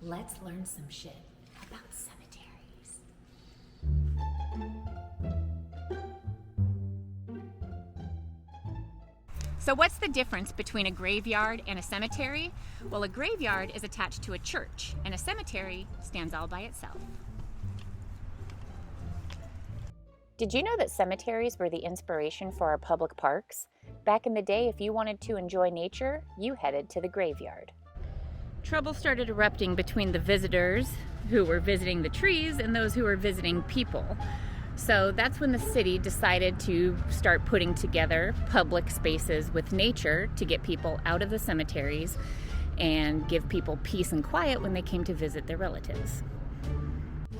Let's learn some shit about cemeteries. So what's the difference between a graveyard and a cemetery? Well, a graveyard is attached to a church, and a cemetery stands all by itself. Did you know that cemeteries were the inspiration for our public parks? Back in the day, if you wanted to enjoy nature, you headed to the graveyard. Trouble started erupting between the visitors who were visiting the trees and those who were visiting people. So that's when the city decided to start putting together public spaces with nature to get people out of the cemeteries and give people peace and quiet when they came to visit their relatives.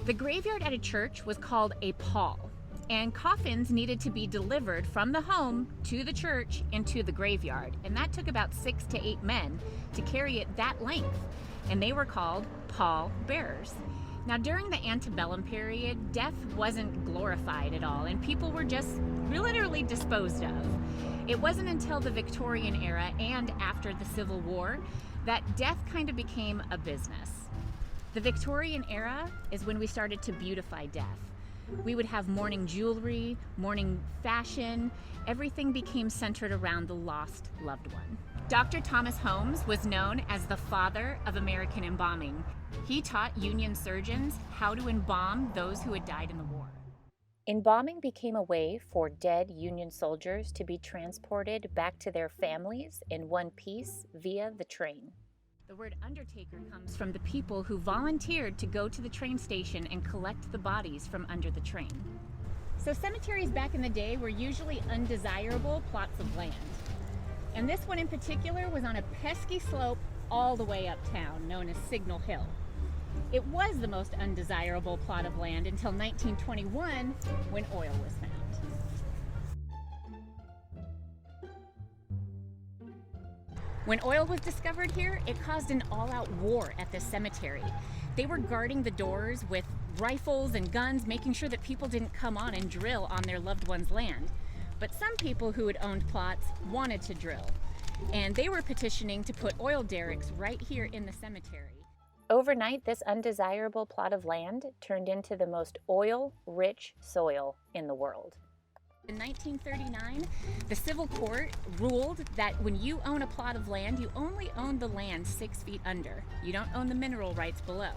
The graveyard at a church was called a pall, and coffins needed to be delivered from the home to the church into the graveyard, and that took about 6 to 8 men to carry it that length, and they were called pall bearers. Now, during the antebellum period, death wasn't glorified at all, and people were just literally disposed of. It wasn't until the Victorian era and after the Civil War that death kind of became a business. The Victorian era is when we started to beautify death. We would have mourning jewelry, mourning fashion. Everything became centered around the lost loved one. Dr. Thomas Holmes was known as the father of American embalming. He taught Union surgeons how to embalm those who had died in the war. Embalming became a way for dead Union soldiers to be transported back to their families in one piece via the train. The word undertaker comes from the people who volunteered to go to the train station and collect the bodies from under the train. So cemeteries back in the day were usually undesirable plots of land. And this one in particular was on a pesky slope all the way uptown, known as Signal Hill. It was the most undesirable plot of land until 1921, when oil was found. When oil was discovered here, it caused an all-out war at this cemetery. They were guarding the doors with rifles and guns, making sure that people didn't come on and drill on their loved one's land. But some people who had owned plots wanted to drill, and they were petitioning to put oil derricks right here in the cemetery. Overnight, this undesirable plot of land turned into the most oil-rich soil in the world. In 1939, the civil court ruled that when you own a plot of land, you only own the land 6 feet under. You don't own the mineral rights below.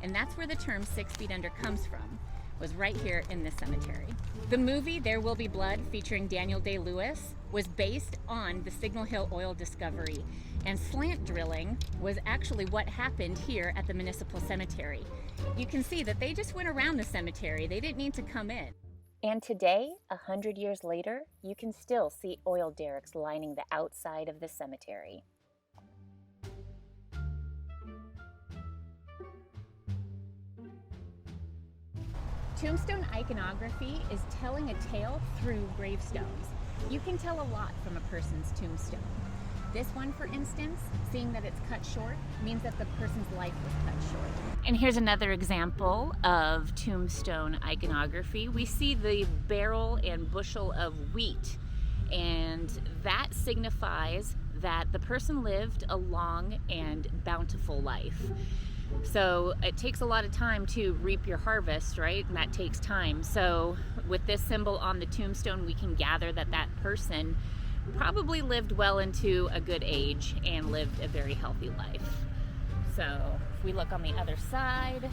And that's where the term 6 feet under comes from, was right here in this cemetery. The movie There Will Be Blood, featuring Daniel Day-Lewis, was based on the Signal Hill oil discovery. And slant drilling was actually what happened here at the municipal cemetery. You can see that they just went around the cemetery. They didn't need to come in. And today, 100 years later, you can still see oil derricks lining the outside of the cemetery. Tombstone iconography is telling a tale through gravestones. You can tell a lot from a person's tombstone. This one, for instance, seeing that it's cut short, means that the person's life was cut short. And here's another example of tombstone iconography. We see the barrel and bushel of wheat, and that signifies that the person lived a long and bountiful life. So it takes a lot of time to reap your harvest, right? And that takes time. So with this symbol on the tombstone, we can gather that that person probably lived well into a good age and lived a very healthy life. So if we look on the other side,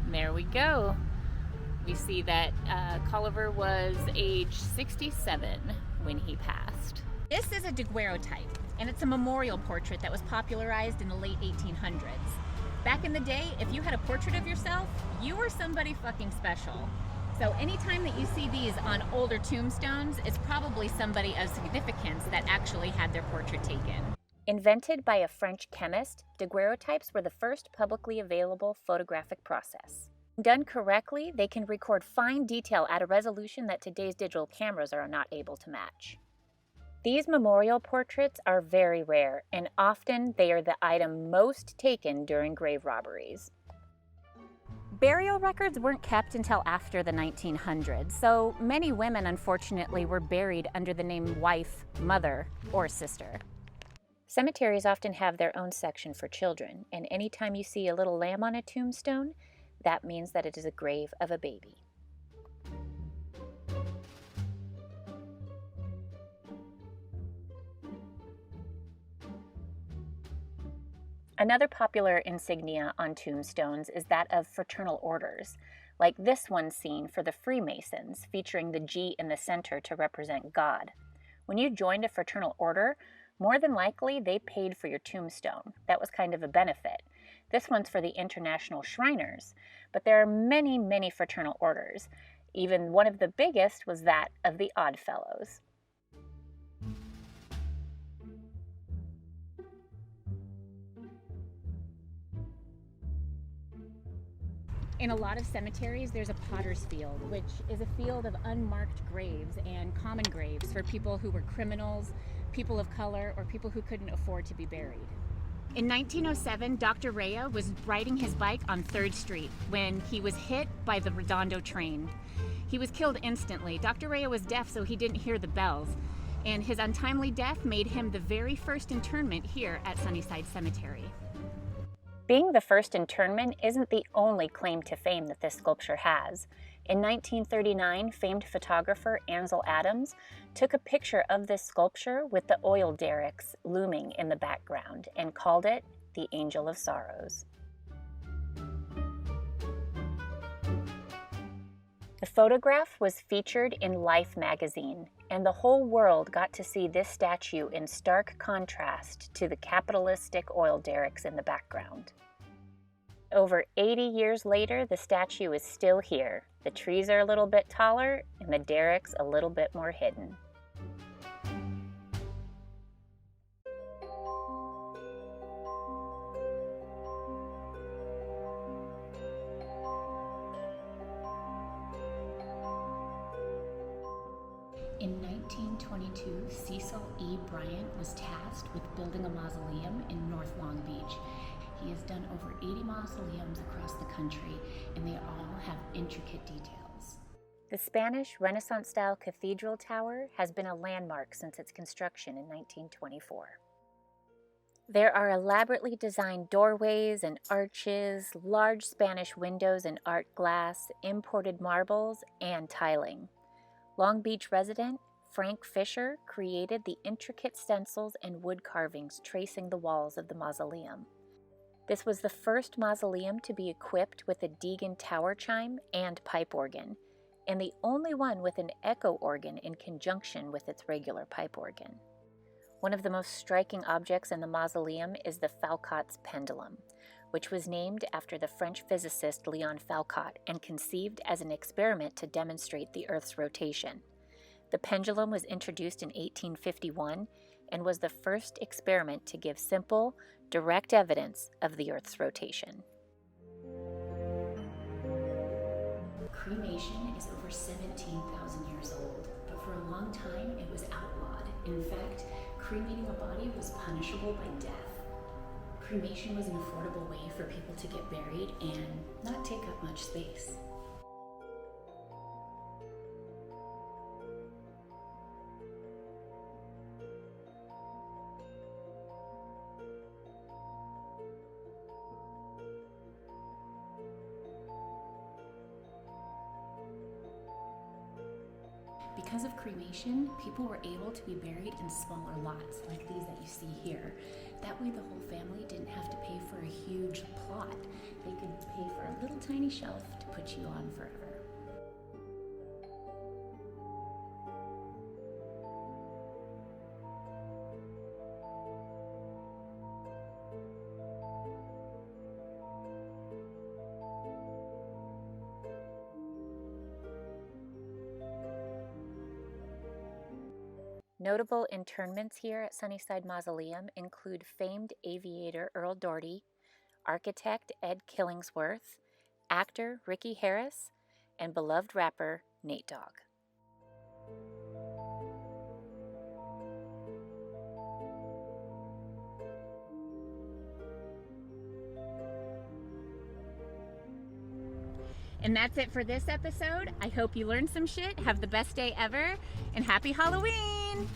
there we go. We see that Colliver was age 67 when he passed. This is a daguerreotype, and it's a memorial portrait that was popularized in the late 1800s. Back in the day, if you had a portrait of yourself, you were somebody fucking special. So anytime that you see these on older tombstones, it's probably somebody of significance that actually had their portrait taken. Invented by a French chemist, daguerreotypes were the first publicly available photographic process. Done correctly, they can record fine detail at a resolution that today's digital cameras are not able to match. These memorial portraits are very rare, and often they are the item most taken during grave robberies. Burial records weren't kept until after the 1900s, so many women, unfortunately, were buried under the name wife, mother, or sister. Cemeteries often have their own section for children, and anytime you see a little lamb on a tombstone, that means that it is a grave of a baby. Another popular insignia on tombstones is that of fraternal orders, like this one seen for the Freemasons, featuring the G in the center to represent God. When you joined a fraternal order, more than likely they paid for your tombstone. That was kind of a benefit. This one's for the International Shriners, but there are many, many fraternal orders. Even one of the biggest was that of the Oddfellows. In a lot of cemeteries, there's a potter's field, which is a field of unmarked graves and common graves for people who were criminals, people of color, or people who couldn't afford to be buried. In 1907, Dr. Rhea was riding his bike on 3rd Street when he was hit by the Redondo train. He was killed instantly. Dr. Rhea was deaf, so he didn't hear the bells, and his untimely death made him the very first internment here at Sunnyside Cemetery. Being the first internment isn't the only claim to fame that this sculpture has. In 1939, famed photographer Ansel Adams took a picture of this sculpture with the oil derricks looming in the background and called it the Angel of Sorrows. The photograph was featured in Life magazine, and the whole world got to see this statue in stark contrast to the capitalistic oil derricks in the background. Over 80 years later, the statue is still here. The trees are a little bit taller, and the derricks a little bit more hidden. In 1922, Cecil E. Bryant was tasked with building a mausoleum in North Long Beach. He has done over 80 mausoleums across the country, and they all have intricate details. The Spanish Renaissance-style cathedral tower has been a landmark since its construction in 1924. There are elaborately designed doorways and arches, large Spanish windows and art glass, imported marbles, and tiling. Long Beach resident Frank Fisher created the intricate stencils and wood carvings tracing the walls of the mausoleum. This was the first mausoleum to be equipped with a Deegan tower chime and pipe organ, and the only one with an echo organ in conjunction with its regular pipe organ. One of the most striking objects in the mausoleum is the Foucault's pendulum, which was named after the French physicist Léon Foucault and conceived as an experiment to demonstrate the Earth's rotation. The pendulum was introduced in 1851 and was the first experiment to give simple, direct evidence of the Earth's rotation. Cremation is over 17,000 years old, but for a long time it was outlawed. In fact, cremating a body was punishable by death. Cremation was an affordable way for people to get buried and not take up much space. Because of cremation, people were able to be buried in smaller lots like these that you see here. That way the whole family didn't have to pay for a huge plot. They could pay for a little tiny shelf to put you on forever. Notable interments here at Sunnyside Mausoleum include famed aviator Earl Doherty, architect Ed Killingsworth, actor Ricky Harris, and beloved rapper Nate Dogg. And that's it for this episode. I hope you learned some shit. Have the best day ever, and happy Halloween!